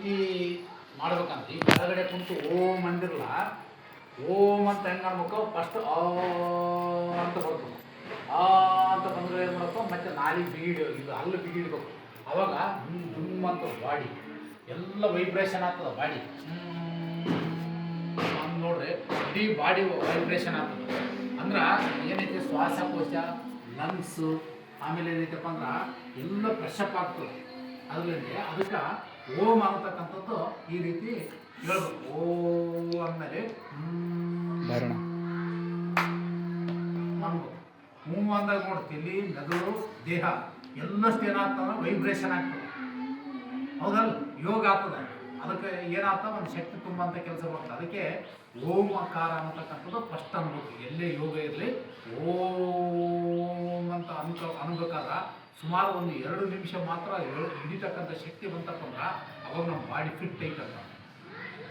ರೀತಿ ಮಾಡ್ಬೇಕಂತ ಈ ಕೆಳಗಡೆ ಕುಂತು ಓಂ ಅಂದಿರಲ್ಲ, ಓಂ ಅಂತ ಹೆಂಗೆ ಅನ್ಬೇಕು, ಫಸ್ಟ್ ಅಂತ ಬರ್ತದೆ. ಅಂತ ಬಂದರೆ ಏನು ಮಾಡಬೇಕು, ಮತ್ತೆ ನಾಲಿ ಬಿಗಿಡಿ ಇದು ಹಲ್ಲು ಬಿಗಿಡ್ಬೇಕು. ಅವಾಗ ದುಮ್ ಅಂತ ಬಾಡಿ ಎಲ್ಲ ವೈಬ್ರೇಷನ್ ಆಗ್ತದೆ. ಬಾಡಿ ಹಂಗೆ ನೋಡ್ರಿ, ಇಡೀ ಬಾಡಿ ವೈಬ್ರೇಷನ್ ಆಗ್ತದೆ. ಅಂದ್ರೆ ಏನೈತಿ, ಶ್ವಾಸಕೋಶ, ಲಂಗ್ಸು, ಆಮೇಲೆ ಏನೈತಪ್ಪ ಅಂದ್ರೆ ಎಲ್ಲ ಫ್ರೆಶಪ್ ಆಗ್ತದೆ. ಅದರಲ್ಲಿ ಅದಕ್ಕೆ ಓಂ ಆಗತಕ್ಕಂಥದ್ದು ಈ ರೀತಿ ಹೇಳ್ಬೇಕು. ಓಂ ಅಂದಮೇಲೆ ನಮ್ಗೆ ಮೂವ್ ಅಂದಾಗ ನೋಡ್ತೀವಿ, ಮೆದುಳು, ದೇಹ ಎಲ್ಲಷ್ಟು ಏನಾಗ್ತದೆ, ವೈಬ್ರೇಷನ್ ಆಗ್ತದೆ. ಹೌದಲ್ಲ, ಯೋಗ ಆಗ್ತದೆ. ಅದಕ್ಕೆ ಏನಾಗ್ತದೆ, ಒಂದು ಶಕ್ತಿ ತುಂಬಂಥ ಕೆಲಸ ಬರ್ತದೆ. ಅದಕ್ಕೆ ಓಂಕಾರ ಅನ್ನತಕ್ಕಂಥದ್ದು ಫಸ್ಟ್ ಅನ್ಬೇಕು. ಎಲ್ಲೇ ಯೋಗ ಇರಲಿ ಓಂ ಅಂತ ಅನ್ಬೇಕಾದ್ರೆ ಸುಮಾರು ಒಂದು 2 ನಿಮಿಷ ಮಾತ್ರ ಹಿಡಿತಕ್ಕಂಥ ಶಕ್ತಿ ಬಂತಪ್ಪ ಅಂದ್ರೆ ಅವಾಗ ನಮ್ಮ ಬಾಡಿ ಫಿಟ್ ಐತಂತ.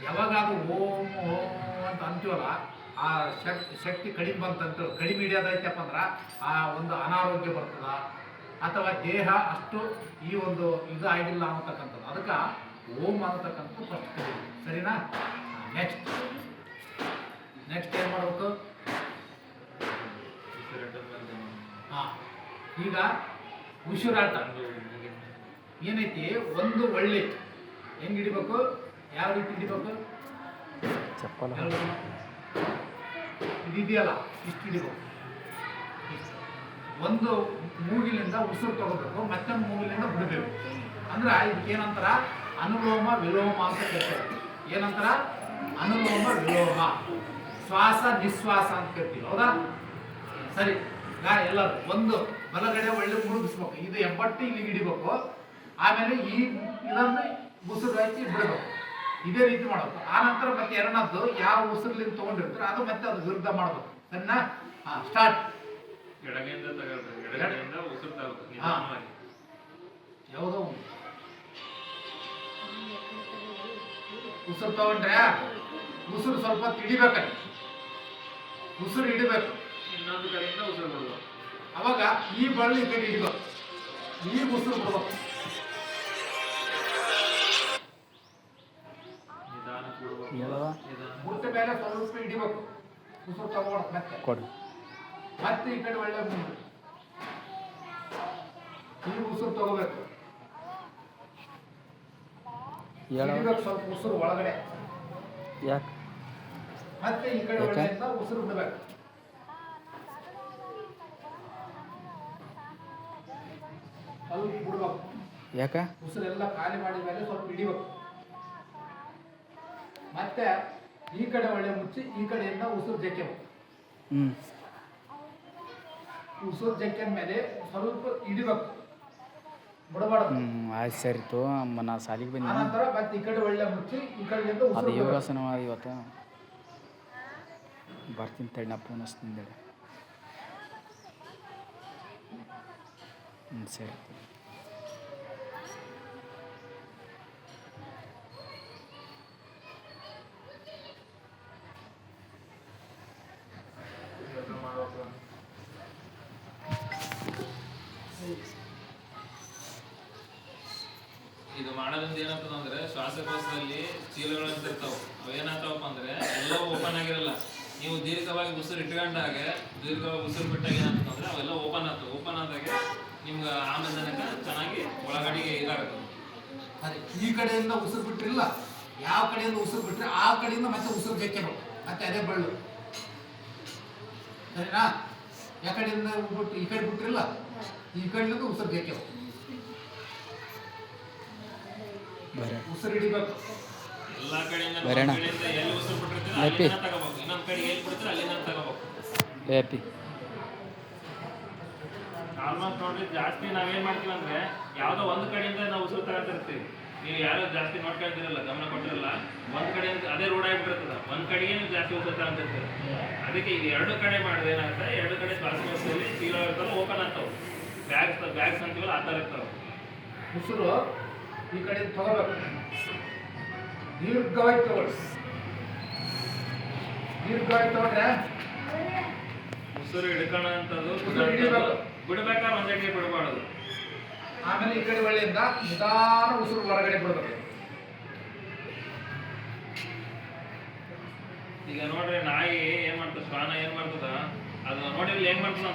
ಯಾವಾಗ ಅದು ಓಂ ಓಂ ಅಂತ ಅಂತೀವಲ್ಲ, ಆ ಶಕ್ತಿ ಕಡಿಮೆ ಬಂತಂತ, ಕಡಿಮೆ ಹಿಡಿಯೋದೈತಪ್ಪ ಅಂದ್ರೆ ಆ ಒಂದು ಅನಾರೋಗ್ಯ ಬರ್ತದ, ಅಥವಾ ದೇಹ ಅಷ್ಟು ಈ ಒಂದು ಇದು ಆಗಿಲ್ಲ ಅನ್ನತಕ್ಕಂಥದ್ದು. ಅದಕ್ಕೆ ಓಂ ಅನ್ನತಕ್ಕಂಥದ್ದು ಫಸ್ಟ್ ಕಡಿಮೆ. ಸರಿನಾ? ನೆಕ್ಸ್ಟ್ ಏನು ಮಾಡಬೇಕು? ಹಾಂ, ಈಗ ಉಸಿರಾಟ ಏನೈತಿ, ಒಂದು ಒಳ್ಳೆ ಹೆಂಗೆ ಹಿಡಿಬೇಕು, ಯಾವ ರೀತಿ ಹಿಡಿಬೇಕು, ಇದೆಯಲ್ಲ ಇಷ್ಟು ಹಿಡಿಬೇಕು. ಒಂದು ಮೂಗಿಲಿಂದ ಉಸಿರು ತಗೋಬೇಕು, ಮತ್ತೊಂದು ಮೂಗಿಲಿಂದ ಬಿಡಬೇಕು. ಅಂದ್ರೆ ಇದಕ್ಕೆ ಏನಂತಾರ, ಅನುಲೋಮ ವಿಲೋಮ ಅಂತ ಕೇಳ್ತಾರೆ. ಏನಂತಾರ, ಅನುಲೋಮ ವಿಲೋಮ, ಶ್ವಾಸ ನಿಶ್ವಾಸ ಅಂತ ಕೇಳ್ತೀವಿ. ಹೌದಾ? ಸರಿ. ಎಲ್ಲರೂ ಒಂದು ಬಲಗಡೆ ಒಳ್ಳೆ ಮುಳುಗಿಸ್ಬೇಕು. ಇದು 80 ಇಲ್ಲಿ ಹಿಡಿಬೇಕು. ಆಮೇಲೆ ಈ ಇದನ್ನು ಉಸಿರು ಹಾಕಿ ಬಿಡಬೇಕು. ಇದೇ ರೀತಿ ಮಾಡಬೇಕು. ಆನಂತರ ಮತ್ತೆ ಎರಡನದ್ದು ಯಾವ ಉಸಿರಲ್ಲಿ ತೊಗೊಂಡಿರ್ತಾರೆ ಅದು ಮತ್ತೆ ಅದು ವಿರುದ್ಧ ಮಾಡಬೇಕು. ಸರಿನಾ? ಹಾಂ, ಸ್ಟಾರ್ಟ್. ಯಾವುದೋ ಉಸಿರು ತಗೊಂಡ್ರೆ ಉಸಿರು ಸ್ವಲ್ಪ ಹಿಡಿಬೇಕಲ್ಲಿ, ಉಸಿರು ಹಿಡಿಬೇಕು. ಇನ್ನೊಂದು ಕಡೆಯಿಂದ ಉಸಿರು ಬಿಡ್ಬೇಕು. ಅವಾಗ ಈ ಬಳ್ಳಿ ಈ ಕಡೆ ಹಿಡಿಬೇಕು, ಈ ಉಸಿರು ಬಿಡ್ಬೇಕು. ಮುಟ್ಟ ಮೇಲೆ ಸ್ವಲ್ಪ ಹಿಡಿಬೇಕು, ಉಸಿರು ತಗೋಬೇಕು. ಮತ್ತೆ ಈ ಕಡೆ ಒಳ್ಳೆ ಈ ಉಸಿರು ತಗೋಬೇಕು, ಹಿಡಿಬೇಕು ಸ್ವಲ್ಪ ಉಸಿರು ಒಳಗಡೆ. ಮತ್ತೆ ಈ ಕಡೆ ಒಳ್ಳೆಯಿಂದ ಉಸಿರು ಬಿಡಬೇಕು. ಸ್ವಲ್ಪ ಬಿಡ್ಬೇಕು. ಯಾಕೆ ಉಸಿರೆಲ್ಲ ಖಾಲಿ ಮಾಡಿದ ಮೇಲೆ ಸ್ವಲ್ಪ ಹಿಡಿಬೇಕು. ಮತ್ತೆ ಈ ಕಡೆ ಒಳ್ಳೆ ಮುಚ್ಚಿ ಈ ಕಡೆಯಿಂದ ಉಸಿರು ಜಕ್ಕಬೇಕು. ಉಸಿರು ಜಕ್ಕಿದ ಮೇಲೆ ಸ್ವಲ್ಪ ಹಿಡಿಬೇಕು, ಬಿಡಬಾರ್ದು. ಆಯ್ತು, ಸರಿ ತೋ ನಾ ಸಾಲಿಗೆ ಬಂದ ನಂತರ ಮತ್ತೆ ಈ ಕಡೆ ಒಳ್ಳೆ ಮುಚ್ಚಿ ಈ ಕಡೆಯಿಂದ ಅದು ಯೋಗಾಸನ ಇವತ್ತು ಬರ್ತೀನಿ ತಡಿ, ನಾ ಫೋನ್ ಹಚ್ತೀನಿ. ಸರಿ. ಇದು ಮಾಡೋದ್ರಿಂದ ಏನಾಗ್ತದಂದ್ರೆ ಶ್ವಾಸಕೋಶದಲ್ಲಿ ಚೀಲಗಳಂತ ಇರ್ತಾವೆ. ಅವೇನಾಗ್ತಾವಪ್ಪ ಅಂದ್ರೆ ಎಲ್ಲ ಓಪನ್ ಆಗಿರಲ್ಲ. ನೀವು ದೀರ್ಘವಾಗಿ ಉಸಿರು ಇಟ್ಕೊಂಡಾಗ, ದೀರ್ಘವಾಗಿ ಉಸಿರು ಬಿಟ್ಟಾಗ ಏನಾಗ್ತದಂದ್ರೆ ಅವೆಲ್ಲ ಓಪನ್ ಆಗ್ತವೆ. ಓಪನ್ ಆದಾಗ ನಿಮ್ಗೆ ಆಮ್ಲಜನಕ ಚೆನ್ನಾಗಿ ಒಳಗಡೆಗೆ ಇದಾಗ್ತದೆ. ಅದೇ ಈ ಕಡೆಯಿಂದ ಉಸಿರು ಬಿಟ್ಟಿರಲ್ಲ, ಯಾವ ಕಡೆಯಿಂದ ಉಸಿರು ಬಿಟ್ಟರೆ ಆ ಕಡೆಯಿಂದ ಮತ್ತೆ ಉಸಿರು ಜಕ್ಕಬೇಕು. ಮತ್ತೆ ಅದೇ ಬಳ್ಳು. ಸರಿನಾ? ಯಾವ ಕಡೆಯಿಂದ ಬಿಟ್ಟು ಈ ಕಡೆ ಬಿಟ್ಟಿರಲ್ಲ, ಈ ಕಡೆಯಿಂದ ಉಸಿರು ಜಕ್ಕಬೇಕು. ಉಸಿರು ಹಿಡಿಬೇಕು ಎಲ್ಲಾ ಕಡೆಯಿಂದ. ಎಲ್ಲಿ ಉಸಿರು ಬಿಟ್ಟಿರ್ತೀರ ಅಲ್ಲಿಂದ ತಗೋಬೇಕು, ಇನ್ನೊಂದು ಕಡೆ ಎಲ್ಲಿ ಬಿಡ್ತೀರ ಅಲ್ಲಿಂದ ತಗೋಬೇಕು. ಆಲ್ಮೋಸ್ಟ್ ನೋಡ್ರಿ, ಜಾಸ್ತಿ ನಾವೇನ್ ಮಾಡ್ತೀವಿ ಅಂದ್ರೆ ಯಾವ್ದೋ ಒಂದು ಕಡೆಯಿಂದ ನಾವು ಉಸಿರು ತಗೊಳ್ತಿರ್ತೀವಿ. ನೀವು ಯಾರು ಜಾಸ್ತಿ ನೋಡ್ಕೊಳ್ತಿರಲ್ಲ, ಗಮನ ಕೊಟ್ಟಿರಲ್ಲ. ಒಂದ್ ಕಡೆಯಿಂದ ಅದೇ ರೂಢ ಆಗಿಬಿಟ್ಟಿರ್ತದ, ಒಂದ್ ಕಡೆಗೆ ನೀವು ಜಾಸ್ತಿ ಉಸಿರು ತಗೊಳ್ತಿರ್ತೀರಿ. ಅದಕ್ಕೆ ಇದು 2 ಕಡೆ ಮಾಡಿದ್ರೆ ಏನಾಗುತ್ತೆ, 2 ಕಡೆ ಶ್ವಾಸಕೋಶದಲ್ಲಿ ಚೀಲ ಇರ್ತಾವೆ, ಓಪನ್ ಆಗ್ತಾವೆ. ಬ್ಯಾಗ್ಸ್ ಅಂತೀವಲ್ಲ ಆ ಥರ ಇರ್ತಾವೆ. ಉಸಿರು ಈ ಕಡೆ ತಗೋಬೇಕು, ದೀರ್ಘವಾಗಿ ತಗೊಳ್ಳಿ. ದೀರ್ಘವಾಗಿ ತಗೊಂಡ್ರೆ ಉಸಿರು ಹಿಡ್ಕೊಳ್ಳೋಂಥದ್ದು ಬಿಡ್ಬೇಕಾದ್ರೆ ಒಂದೇ ಬಿಡಬಾರ್ದು. ಆಮೇಲೆ ಈ ಕಡೆ ಒಳ್ಳೆಯಿಂದ ನಿಧಾನ ಉಸಿರು ಹೊರಗಡೆ ಬಿಡಬೇಕು. ಈಗ ನೋಡ್ರಿ ನಾಯಿ ಏನ್ ಮಾಡ್ತದ, ಶ್ವಾನ ಏನ್ ಮಾಡ್ತದ, ಅದು ನೋಡಿರ್ಲಿ ಹೆಂಗ್ ಮಾಡ್ತದ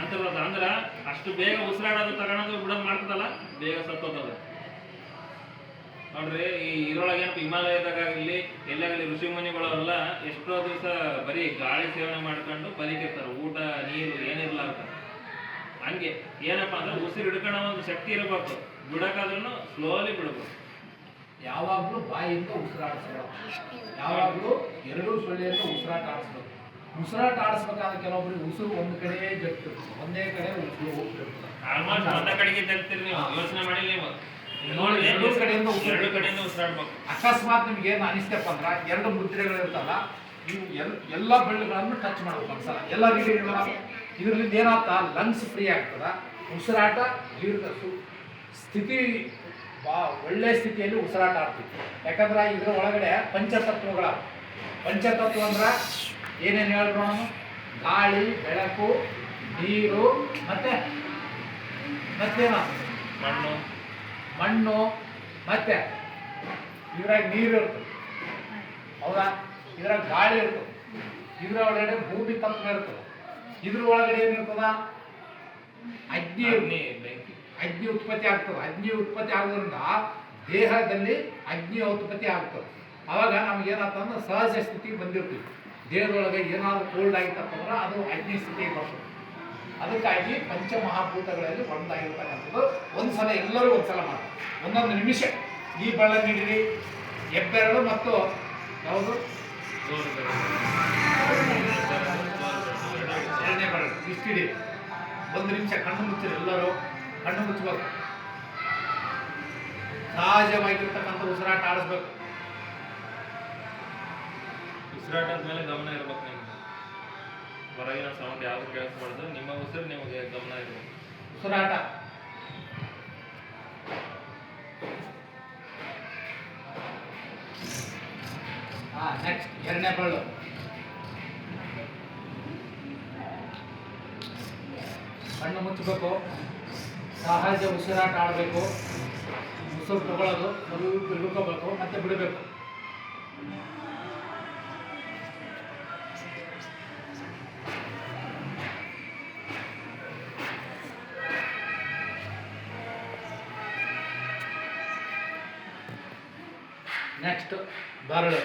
ಅಂತದ ಅಂದ್ರ ಅಷ್ಟು ಬೇಗ ಉಸಿರಾಡೋದು ತಗೊಳೋದು ಬಿಡೋದು ಮಾಡ್ತದಲ್ಲ, ಬೇಗ ಸತ್ತೋದದ. ನೋಡ್ರಿ ಈ ಇದ್ರೊಳಗೆ ಏನಪ್ಪ ಹಿಮಾಲಯದಾಗ ಇಲ್ಲಿ ಎಲ್ಲಾಗಲಿ ಋಷಿ ಮುನಿಗಳೆಲ್ಲ ಎಷ್ಟೋ ದಿವಸ ಬರೀ ಗಾಳಿ ಸೇವನೆ ಮಾಡ್ಕೊಂಡು ಬದುಕಿರ್ತಾರೆ, ಊಟ ನೀರು ಏನಿರ್ಲಾರ್ದ. ಹಂಗೆ ಏನಪ್ಪಾ ಅಂದ್ರೆ ಉಸಿರು ಹಿಡ್ಕೊಳ್ಳೋ ಒಂದು ಶಕ್ತಿ ಇರಬೇಕು, ಬಿಡಕ್ಕಾದ್ರೂ ಸ್ಲೋಲಿ ಬಿಡ್ಬೇಕು. ಯಾವಾಗಲೂ ಬಾಯಿಯಿಂದ ಉಸಿರಾಡಿಸ್ಬೇಕು, ಯಾವಾಗಲೂ ಎರಡೂ ಸೊಳ್ಳೆಯಿಂದ ಉಸಿರಾಟ ಆಡಿಸ್ಬೇಕು. ಉಸಿರಾಟ ಆಡಿಸ್ಬೇಕಾದ್ರೆ ಕೆಲವೊಬ್ರಿಗೆ ಉಸಿರು ಒಂದು ಕಡೆ ಜಗ್ತಿರ್ತದೆ, ಒಂದೇ ಕಡೆ ಉಸಿರು ಹೋಗ್ತಿರ್ತದೆ. ಆಲ್ಮೋಸ್ಟ್ ಒಂದ ಕಡೆಗೆ ತೆಗ್ತೀರಿ ನೀವು, ಯೋಚನೆ ಮಾಡಿ ನೀವು ನೋಡಿ, ಎರಡೂ ಕಡೆಯಿಂದ ಎರಡು ಕಡೆಯಿಂದ ಉಸಿರಾಡ್ಬೇಕು. ಅಕಸ್ಮಾತ್ ನಿಮ್ಗೆ ಏನು ಅನಿಸ್ತಪ್ಪ ಅಂದ್ರೆ ಎರಡು ಮುದ್ರೆಗಳು ಇರ್ತಲ್ಲ, ನೀವು ಎಲ್ಲ ಬೆಳ್ಳುಗಳನ್ನು ಟಚ್ ಮಾಡ್ಬೇಕು ಒಂದ್ಸಲ, ಎಲ್ಲ ರೀತಿಗಳ ಇದರಿಂದ ಏನಾಗ್ತಾ ಲಂಗ್ಸ್ ಫ್ರೀ ಆಗ್ತದ, ಉಸಿರಾಟ ದೀರ್ಘ ಸ್ಥಿತಿ ಒಳ್ಳೆ ಸ್ಥಿತಿಯಲ್ಲಿ ಉಸಿರಾಟ ಆಗ್ತಿತ್ತು. ಯಾಕಂದ್ರೆ ಇದ್ರ ಒಳಗಡೆ ಪಂಚತತ್ವಗಳ, ಪಂಚತತ್ವ ಅಂದ್ರೆ ಏನೇನು ಹೇಳಿದ್ರು ನಾನು, ಗಾಳಿ, ಬೆಳಕು, ನೀರು ಮತ್ತೇನ ಮಣ್ಣು, ಮಣ್ಣು, ಮತ್ತೆ ಇದ್ರಾಗ ನೀರು ಇರ್ತದೆ, ಹೌದಾ, ಇದ್ರಾಗ ಗಾಳಿ ಇರ್ತದೆ, ಇದ್ರ ಒಳಗಡೆ ಭೂಮಿ ತತ್ವ ಇರ್ತದೆ, ಇದ್ರ ಒಳಗಡೆ ಏನಿರ್ತದ ಅಗ್ನಿ ಬೆಂಕಿ, ಅಗ್ನಿ ಉತ್ಪತ್ತಿ ಆಗ್ತದೆ. ಅಗ್ನಿ ಉತ್ಪತ್ತಿ ಆಗೋದ್ರಿಂದ ದೇಹದಲ್ಲಿ ಅಗ್ನಿ ಉತ್ಪತ್ತಿ ಆಗ್ತದೆ. ಅವಾಗ ನಮಗೇನಾಗ್ತದೆ, ಸಹಜ ಸ್ಥಿತಿಗೆ ಬಂದಿರ್ತೀವಿ. ದೇಹದೊಳಗೆ ಏನಾದರೂ ಕೋಲ್ಡ್ ಆಗಿತ್ತಪ್ಪ ಅಂದ್ರೆ ಅದು ಅಗ್ನಿ ಸ್ಥಿತಿಗೆ ಬರ್ತದೆ. ಅದಕ್ಕಾಗಿ ಪಂಚಮಹಾಭೂತಗಳಲ್ಲಿ ಒಂದಾಗಿರ್ತಕ್ಕಂಥದ್ದು ಒಂದ್ಸಲ ಎಲ್ಲರೂ ಒಂದ್ಸಲ ಮಾಡ್ತಾರೆ. ಒಂದೊಂದು ನಿಮಿಷ ಈ ಬೆಳ್ಳ ನೀಡಿರಿ, ಹೆಬ್ಬೆರಳು ಮತ್ತು ಯಾವುದು ಎರಡನೇ ಬೆರಳು ಇಷ್ಟಿಡಿ. ಒಂದು ನಿಮಿಷ ಕಣ್ಣು ಮುಚ್ಚಿರಿ, ಎಲ್ಲರೂ ಕಣ್ಣು ಮುಚ್ಚಬೇಕು. ಸಹಜವಾಗಿರ್ತಕ್ಕಂಥ ಉಸಿರಾಟ ಆಡಿಸ್ಬೇಕು. ಉಸಿರಾಟದ ಮೇಲೆ ಗಮನ ಇರ್ಬೇಕು ನಿಮ್ಗೆ. ಹೊರಗಿನ ಸೌಂಡ್ ಯಾವ್ದು ಕೇಳಿಸ್ಬಾರ್ದು, ನಿಮ್ಮ ಉಸಿರು ನಿಮಗೆ ಗಮನ ಇರ್ಬೇಕು. ಉಸಿರಾಟ ನೆಕ್ಸ್ಟ್ ಎರಡನೇ ಬೆರಳು. ಕಣ್ಣು ಮುಚ್ಚಬೇಕು, ಸಹಜ ಉಸಿರಾಟ ಆಡಬೇಕು. ಉಸಿರು ತಗೊಳ್ಳೋದು, ಸ್ವಲ್ಪ ಹಿಡ್ಕೋಬೇಕು, ಮತ್ತೆ ಬಿಡಬೇಕು. ನೆಕ್ಸ್ಟ್ ಬೆರಳು,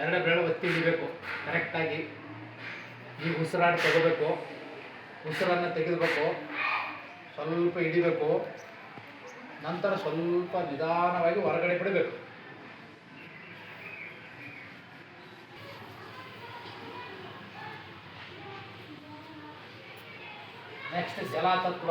ಎರಡು ಬೆರಳು ಒತ್ತಿ ಹಿಡಿಬೇಕು ಕರೆಕ್ಟಾಗಿ. ಈಗ ಉಸಿರಾಟ ತಗೋಬೇಕು, ಉಸಿರನ್ನು ತೆಗೆದುಬೇಕು, ಸ್ವಲ್ಪ ಹಿಡಿಬೇಕು, ನಂತರ ಸ್ವಲ್ಪ ನಿಧಾನವಾಗಿ ಹೊರಗಡೆ ಬಿಡಬೇಕು. ನೆಕ್ಸ್ಟ್ ಜಲತತ್ವ.